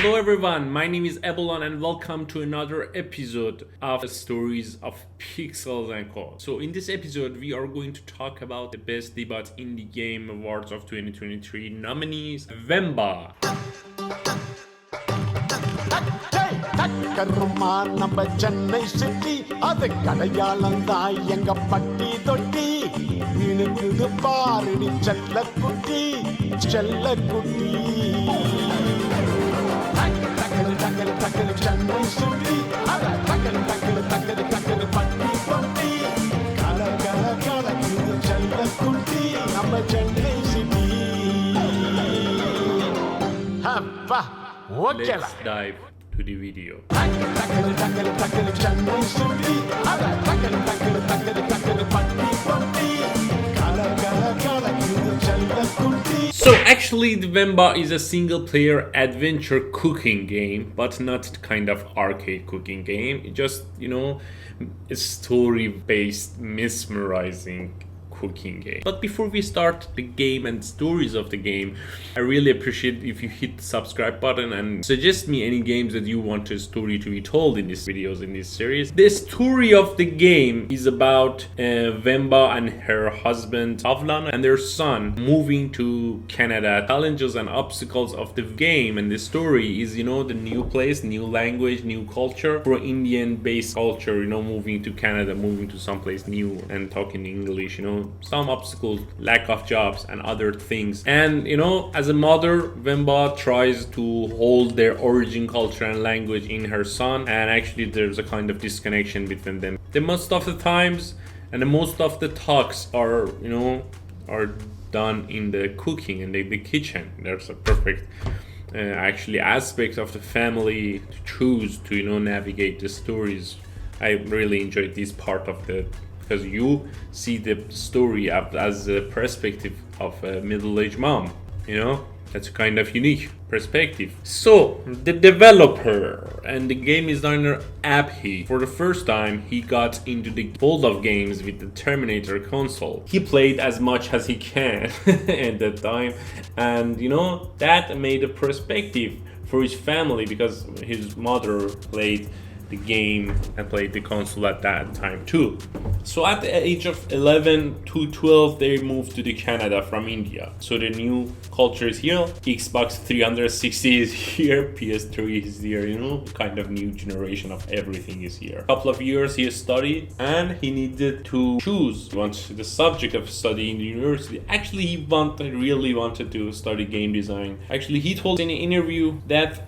Hello everyone, my name is Ebelon and welcome to another episode of Stories of Pixels and Co. So in this episode we are going to talk about the Best Debut Indie Game Awards of 2023 nominees, venba. கருமா நம்ம Chennai city அது கடையாளந்தா எங்க பட்டி தொட்டி இழுக்குது பாருடி செல்ல குட்டி டக்கரு சென்னை சிட்டி அத டக்கரு பட்டி தொட்டி கலக்குது செல்ல குட்டி நம்ம சென்னை சிட்டி அப்பா ஓகேல Let's dive to the video. So actually the venba is a single player adventure cooking game, but not kind of arcade cooking game. It just, a story based mesmerizing cooking game. But before we start the game and stories of the game, I really appreciate if you hit the subscribe button and suggest me any games that you want a story to be told in these videos, in this series. The story of the game is about venba and her husband Avlan and their son moving to Canada. Challenges and obstacles of the game and the story is, the new place, new language, new culture for Indian based culture, moving to Canada, moving to someplace new and talking English, some obstacles, lack of jobs and other things. And as a mother, venba tries to hold their origin, culture and language in her son, and actually there's a kind of disconnection between them. The most of the times and the most of the talks are done in the cooking and the kitchen. There's a perfect actually aspect of the family to choose to navigate the stories. I really enjoyed this part of the, because you see the story as a perspective of a middle-aged mom, that's a kind of unique perspective. So the developer and the game designer Abhi, for the first time he got into the world of games with the Terminator console. He played as much as he can at that time, and that made a perspective for his family, because his mother played the game and played the console at that time too. So at the age of 11 to 12 they moved to the Canada from India. So the new culture is here, Xbox 360 is here, PS3 is here, kind of new generation of everything is here. A couple of years he studied and he needed to choose the subject of study in the university. Actually he really wanted to study game design. Actually he told in an interview that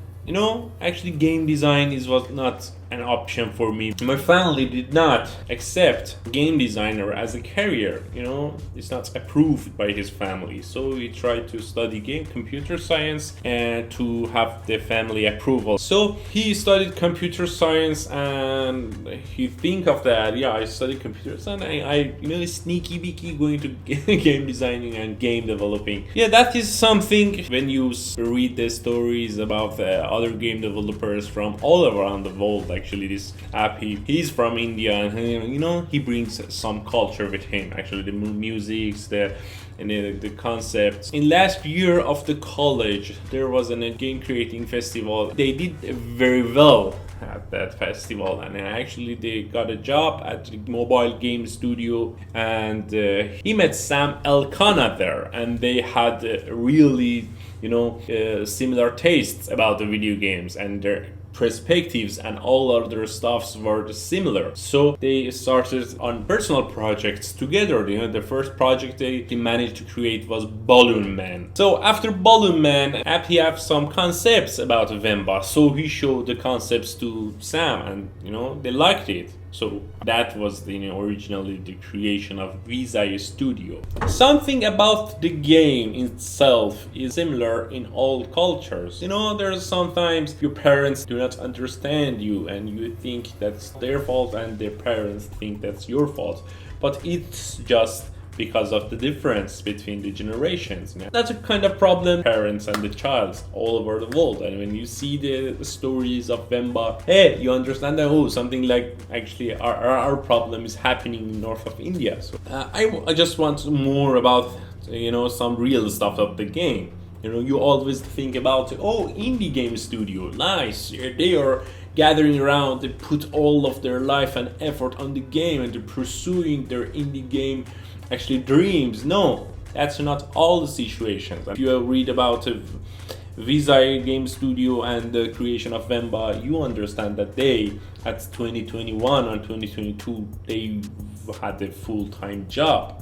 actually game design was not an option for me. My family did not accept game designer as a career. It's not approved by his family. So he tried to study computer science and to have the family approval. So he studied computer science and he think of that, I studied computer science and I sneaky beaky going to game designing and game developing. That is something when you read the stories about the other game developers from all around the world. Actually this Abhi, he's from India and he brings some culture with him, actually the music, the concepts. In last year of the college there was a game creating festival. They did very well at that festival and actually they got a job at the mobile game studio, and he met Sam Elkanah there, and they had really similar tastes about the video games, and their perspectives and all other stuffs were similar. So they started on personal projects together. The first project they managed to create was Balloon Man. So after Balloon Man, Abhi have some concepts about venba. So he showed the concepts to Sam and they liked it. So that was originally the creation of Visa Studio. Something about the game itself is similar in all cultures. There's sometimes your parents do not understand you and you think that's their fault and their parents think that's your fault. But it's just because of the difference between the generations. That's a kind of problem parents and the child all over the world. And when you see the stories of venba, hey, you understand that something like actually our problem is happening north of India. So I just want more about some real stuff of the game. You know, you always think about, oh, indie game studio, nice. They are gathering around, they put all of their life and effort on the game and they're pursuing their indie game actually dreams. No, that's not all the situations. If you read about Visa Game Studio and the creation of Venba, you understand that they, at 2021 and 2022, they had a full-time job.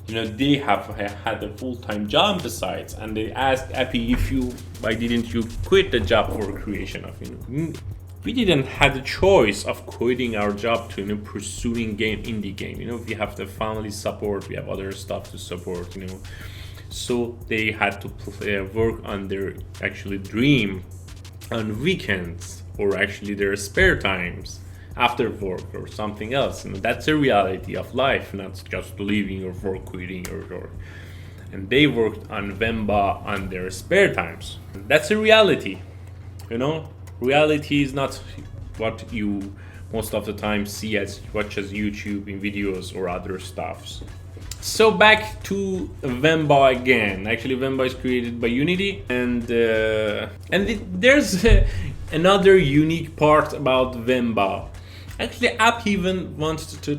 You know, they have had a full-time job besides, and they asked Appy, why didn't you quit the job for creation of, we didn't have the choice of quitting our job to, pursuing indie game. We have the family support, we have other stuff to support, so they had to work on their actually dream on weekends or actually their spare times after work or something else. That's a reality of life, not just leaving or work quitting or and they worked on Venba on their spare times. That's a reality. Reality is not what you most of the time see as YouTube in videos or other stuffs. So back to Venba again. Actually, Venba is created by Unity, and there's another unique part about Venba. Actually, App even wants to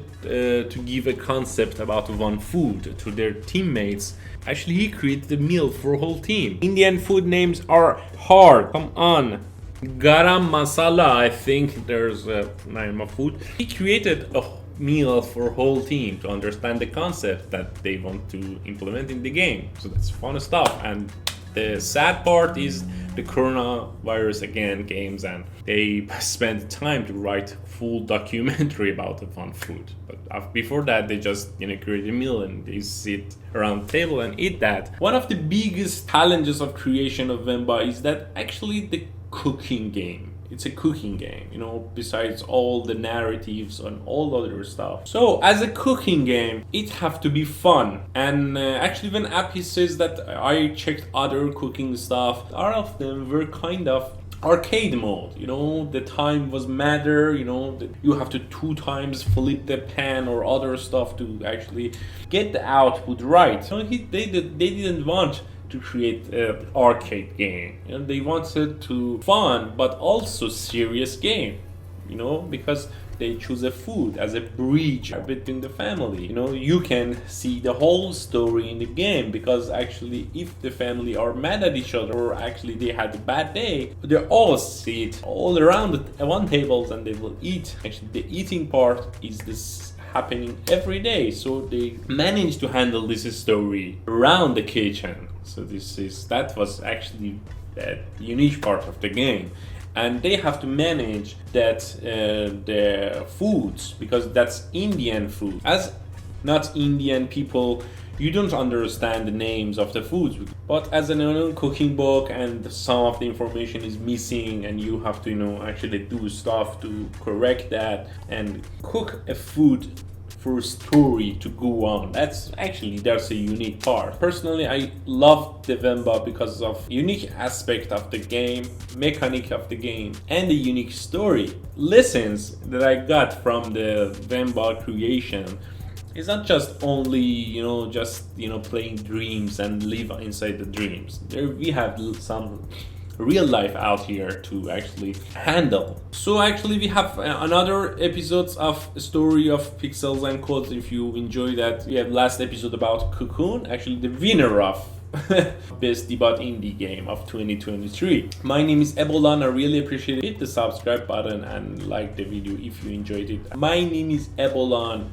give a concept about one food to their teammates. Actually, he created a meal for a whole team. Indian food names are hard. Come on. Garam masala, I think there's a name of food. He created a meal for a whole team to understand the concept that they want to implement in the game. So that's fun stuff. And the sad part is the coronavirus again games, and they spend time to write full documentary about the fun food. But before that, they just create a meal and they sit around the table and eat that. One of the biggest challenges of creation of Venba is that actually the cooking game. It's a cooking game, besides all the narratives and all other stuff. So as a cooking game, it have to be fun. And actually when Appy says that I checked other cooking stuff, all of them were kind of arcade mode. The time was matter, you have to 2 times flip the pan or other stuff to actually get the output right. So they didn't want to create an arcade game. They wanted to fun but also serious game, because they choose a food as a bridge between the family. You can see the whole story in the game, because actually if the family are mad at each other or actually they had a bad day, they all sit all around one table and they will eat. Actually the eating part is this happening every day, so they managed to handle this story around the kitchen. So that was actually the unique part of the game, and they have to manage that the foods, because that's Indian food. As not Indian people, you don't understand the names of the foods, but as an cooking book and some of the information is missing, and you have to actually do stuff to correct that and cook a food for a story to go on. That's a unique part. Personally, I love the Venba because of unique aspect of the game, mechanic of the game, and the unique story. Lessons that I got from the Venba creation is not just only playing dreams and live inside the dreams. We have some real life out here to actually handle. So actually we have another episodes of Story of Pixels and Codes. If you enjoy that, we have last episode about Cocoon, actually the winner of best debut indie game of 2023. My name is Ebolan. I really appreciate it. Hit the subscribe button and like the video if you enjoyed it. My name is Ebolan.